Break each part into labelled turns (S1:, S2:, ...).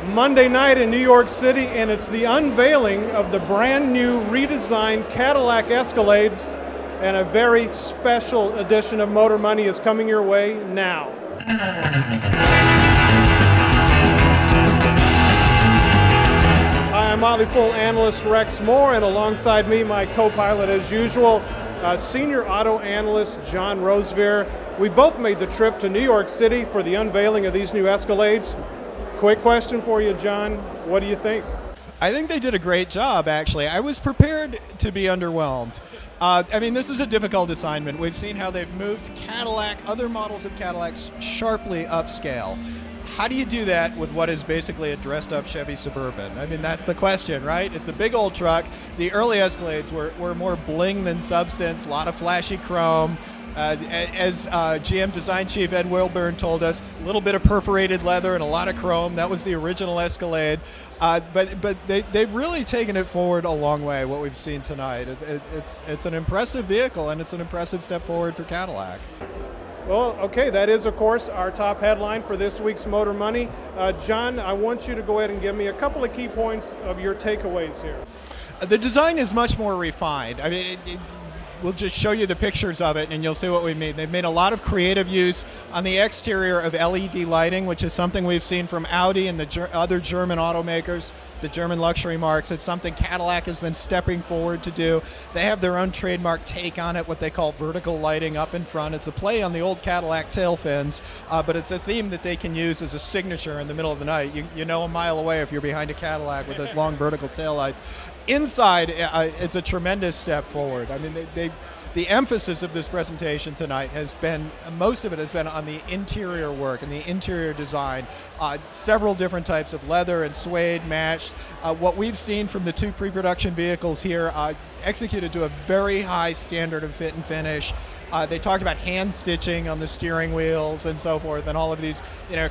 S1: Monday night in New York City, and it's the unveiling of the brand new redesigned Cadillac Escalades, and a very special edition of Motor Money is coming your way now. Hi, I'm Motley Fool analyst Rex Moore, and alongside me, my co-pilot as usual, senior auto analyst John Rosevear. We both made the trip to New York City for the unveiling of these new Escalades. Quick question for you, John. What do you think?
S2: I think they did a great job, actually. I was prepared to be underwhelmed. This is a difficult assignment. We've seen how they've moved Cadillac, other models of Cadillacs, sharply upscale. How do you do that with what is basically a dressed-up Chevy Suburban? That's the question, right? It's a big old truck. The early Escalades were more bling than substance, a lot of flashy chrome. As GM design chief Ed Welburn told us, a little bit of perforated leather and a lot of chrome. That was the original Escalade. But they've really taken it forward a long way, what we've seen tonight. It's an impressive vehicle, and it's an impressive step forward for Cadillac.
S1: Well, okay, that is, of course, our top headline for this week's Motor Money. John, I want you to go ahead and give me a couple of key points of your takeaways here.
S2: The design is much more refined. We'll just show you the pictures of it and you'll see what we mean. They've made a lot of creative use on the exterior of LED lighting, which is something we've seen from Audi and the other German automakers, the German luxury marks. It's something Cadillac has been stepping forward to do. They have their own trademark take on it, what they call vertical lighting up in front. It's a play on the old Cadillac tail fins, but it's a theme that they can use as a signature in the middle of the night. You know a mile away if you're behind a Cadillac with those long vertical taillights. Inside, it's a tremendous step forward. The emphasis of this presentation tonight has been, most of it has been on the interior work and the interior design. Several different types of leather and suede matched. What we've seen from the two pre-production vehicles here, executed to a very high standard of fit and finish. They talked about hand stitching on the steering wheels and so forth, and all of these,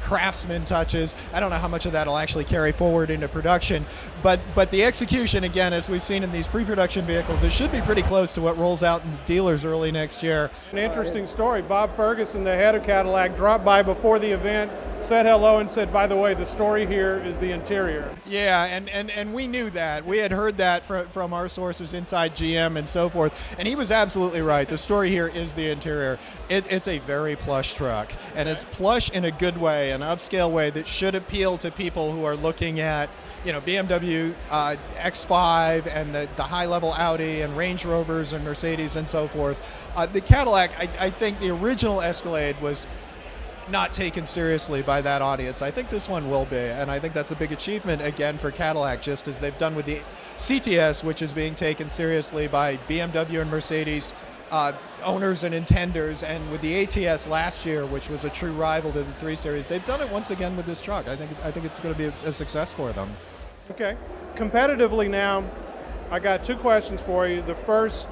S2: craftsman touches. I don't know how much of that will actually carry forward into production, but the execution, again, as we've seen in these pre-production vehicles, it should be pretty close to what rolls out in the dealers early next year.
S1: An interesting story. Bob Ferguson, the head of Cadillac, dropped by before the event, said hello, and said, by the way, the story here is the interior.
S2: Yeah, and we knew that. We had heard that from our sources inside GM and so forth, and he was absolutely right. The story here is the interior. It's a very plush truck, and it's plush in a good way, an upscale way that should appeal to people who are looking at, BMW X5 and the high-level Audi and Range Rovers and Mercedes and so forth. The Cadillac, I think the original Escalade was not taken seriously by that audience. I think this one will be, and I think that's a big achievement again for Cadillac, just as they've done with the CTS, which is being taken seriously by BMW and Mercedes owners and intenders, and with the ATS last year, which was a true rival to the 3 Series. They've done it once again with this truck. I think it's going to be a success for them.
S1: Okay, competitively now, I got 2 questions for you. The first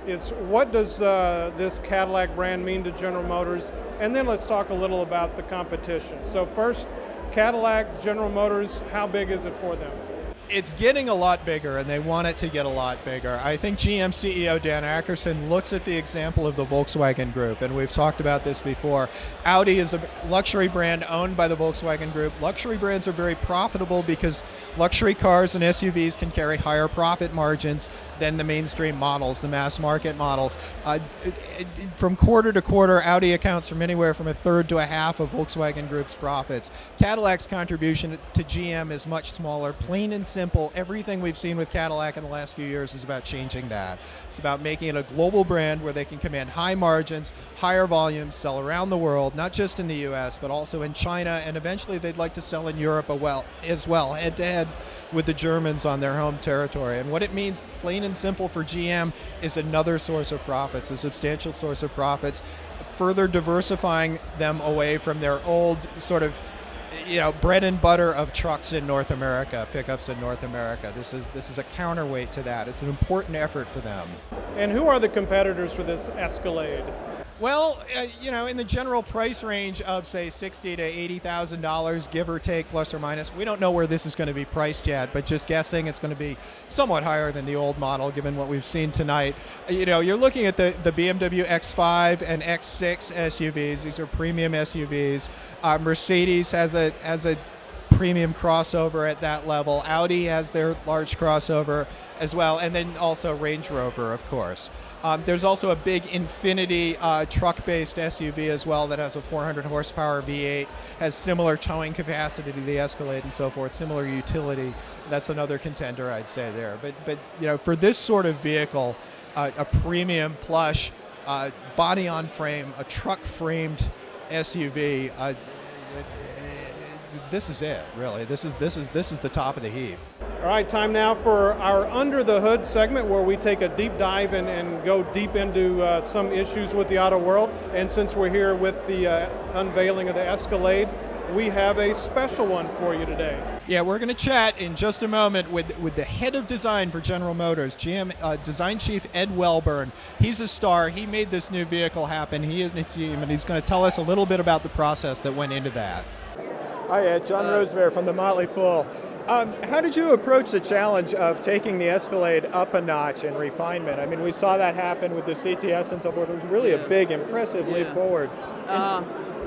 S1: is, what does this Cadillac brand mean to General Motors? And then let's talk a little about the competition. So first, Cadillac, General Motors, how big is it for them?
S2: It's getting a lot bigger, and they want it to get a lot bigger. I think GM CEO Dan Akerson looks at the example of the Volkswagen Group, and we've talked about this before. Audi is a luxury brand owned by the Volkswagen Group. Luxury brands are very profitable because luxury cars and SUVs can carry higher profit margins than the mainstream models, the mass market models. From quarter to quarter, Audi accounts from anywhere from 1/3 to 1/2 of Volkswagen Group's profits. Cadillac's contribution to GM is much smaller, plain and simple. Everything we've seen with Cadillac in the last few years is about changing that. It's about making it a global brand where they can command high margins, higher volumes, sell around the world, not just in the US, but also in China, and eventually they'd like to sell in Europe as well, head-to-head with the Germans on their home territory. And what it means, plain and simple, for GM is another source of profits, a substantial source of profits, further diversifying them away from their old sort of bread and butter of trucks in North America, pickups in North America. This is a counterweight to that. It's an important effort for them.
S1: And who are the competitors for this Escalade?
S2: Well, in the general price range of, say, $60,000 to $80,000, give or take, plus or minus. We don't know where this is going to be priced yet, but just guessing it's going to be somewhat higher than the old model, given what we've seen tonight. You're looking at the BMW X5 and X6 SUVs. These are premium SUVs. Mercedes has a premium crossover at that level. Audi has their large crossover as well, and then also Range Rover, of course. There's also a big Infiniti truck-based SUV as well that has a 400 horsepower V8, has similar towing capacity to the Escalade and so forth, similar utility. That's another contender, I'd say there. But you know, for this sort of vehicle, a premium plush, body on frame, a truck-framed SUV. This is it, really. This is the top of the heap.
S1: All right, time now for our Under the Hood segment, where we take a deep dive and go deep into some issues with the auto world. And since we're here with the unveiling of the Escalade, we have a special one for you today.
S2: Yeah, we're going to chat in just a moment with the head of design for General Motors, GM design chief Ed Welburn. He's a star. He made this new vehicle happen. He and his team, and he's going to tell us a little bit about the process that went into that.
S3: Hi, Ed. John Rosevear from the Motley Fool. How did you approach the challenge of taking the Escalade up a notch in refinement? I mean, we saw that happen with the CTS and so forth. It was really a big, impressive leap forward.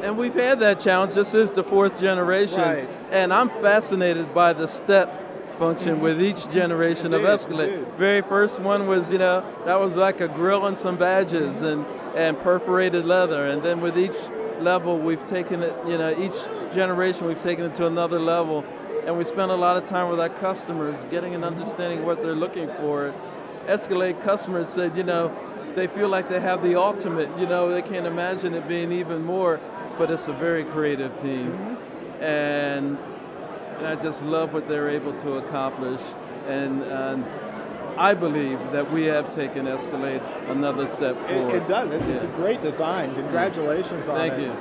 S4: And we've had that challenge. This is the fourth generation.
S3: Right.
S4: And I'm fascinated by the step function with each generation of Escalade. Very first one was, that was like a grill and some badges and perforated leather. And then with each level, we've taken it, each generation we've taken it to another level. And we spent a lot of time with our customers getting an understanding of what they're looking for. Escalade customers said, they feel like they have the ultimate, they can't imagine it being even more, but it's a very creative team. And I just love what they're able to accomplish. And I believe that we have taken Escalade another step forward.
S3: It does. It's a great design. Congratulations on it.
S4: Thank you.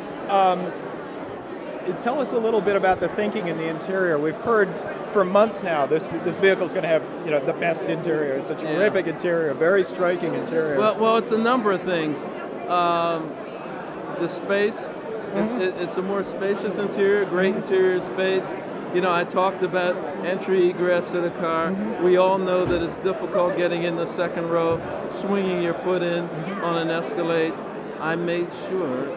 S3: Tell us a little bit about the thinking in the interior. We've heard for months now this vehicle is going to have the best interior. It's a terrific interior, very striking interior.
S4: Well, it's a number of things. The space, it's a more spacious interior, great interior space. I talked about entry egress of the car. We all know that it's difficult getting in the second row, swinging your foot in on an Escalade. I made sure.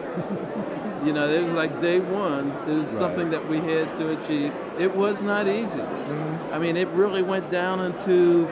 S4: It was like day one, it was something that we had to achieve. It was not easy. I mean, it really went down into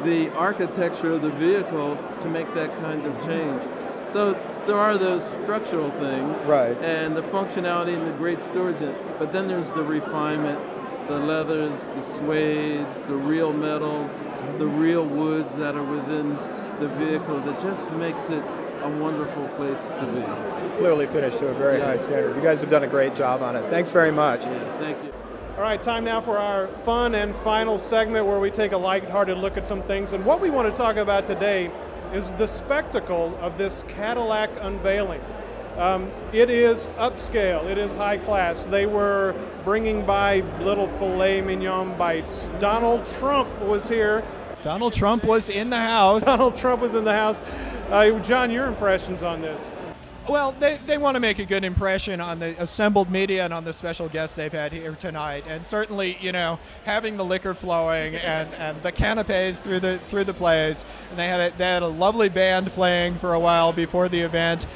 S4: the architecture of the vehicle to make that kind of change. So there are those structural things, and the functionality and the great storage, but then there's the refinement, the leathers, the suedes, the real metals, the real woods that are within the vehicle that just makes it a wonderful place to be.
S3: It's clearly finished to a very high standard. You guys have done a great job on it. Thanks very much.
S4: Yeah, thank you.
S1: All right, time now for our fun and final segment, where we take a lighthearted look at some things. And what we want to talk about today is the spectacle of this Cadillac unveiling. It is upscale, it is high class. They were bringing by little filet mignon bites. Donald Trump was here.
S2: Donald Trump was in the house.
S1: Donald Trump was in the house. John, your impressions on this?
S2: Well, they want to make a good impression on the assembled media and on the special guests they've had here tonight, and certainly, having the liquor flowing and the canapes through the plays, and they had a lovely band playing for a while before the event.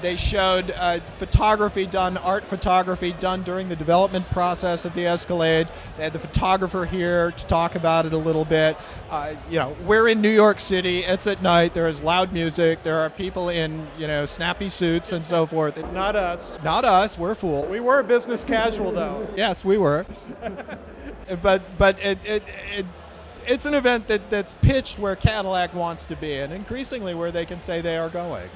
S2: They showed art photography done during the development process of the Escalade. They had the photographer here to talk about it a little bit. We're in New York City. It's at night. There is loud music. There are people in snappy suits and so forth.
S1: Not us.
S2: Not us. We're fools.
S1: We were business casual, though.
S2: Yes, we were. but it's an event that's pitched where Cadillac wants to be, and increasingly where they can say they are going.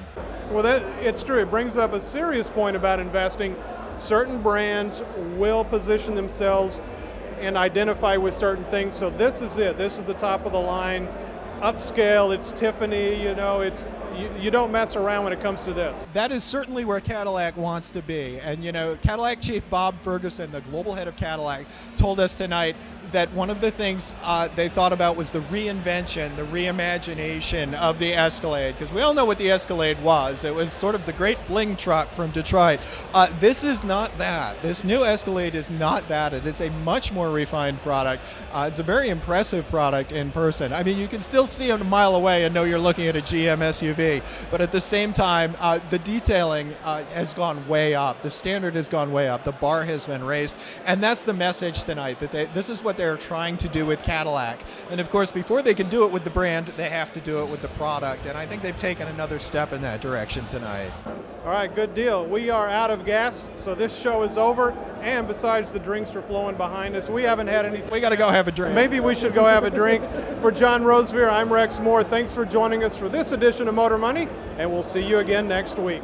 S1: Well, it's true. It brings up a serious point about investing. Certain brands will position themselves and identify with certain things. So this is it. This is the top of the line. Upscale. It's Tiffany. You don't mess around when it comes to this.
S2: That is certainly where Cadillac wants to be. And Cadillac chief Bob Ferguson, the global head of Cadillac, told us tonight that one of the things they thought about was the reinvention, the reimagination of the Escalade, because we all know what the Escalade was. It was sort of the great bling truck from Detroit. This is not that. This new Escalade is not that. It is a much more refined product. It's a very impressive product in person. I mean, you can still see it a mile away and know you're looking at a GM SUV. be. But at the same time, the detailing has gone way up. The standard has gone way up. The bar has been raised. And that's the message tonight, that this is what they're trying to do with Cadillac. And of course, before they can do it with the brand, they have to do it with the product. And I think they've taken another step in that direction tonight.
S1: All right, good deal. We are out of gas, so this show is over. And besides the drinks are flowing behind us, we haven't had anything.
S2: We got to go have a drink.
S1: Maybe we should go have a drink. For John Rosevear, I'm Rex Moore. Thanks for joining us for this edition of Motor Money, and we'll see you again next week.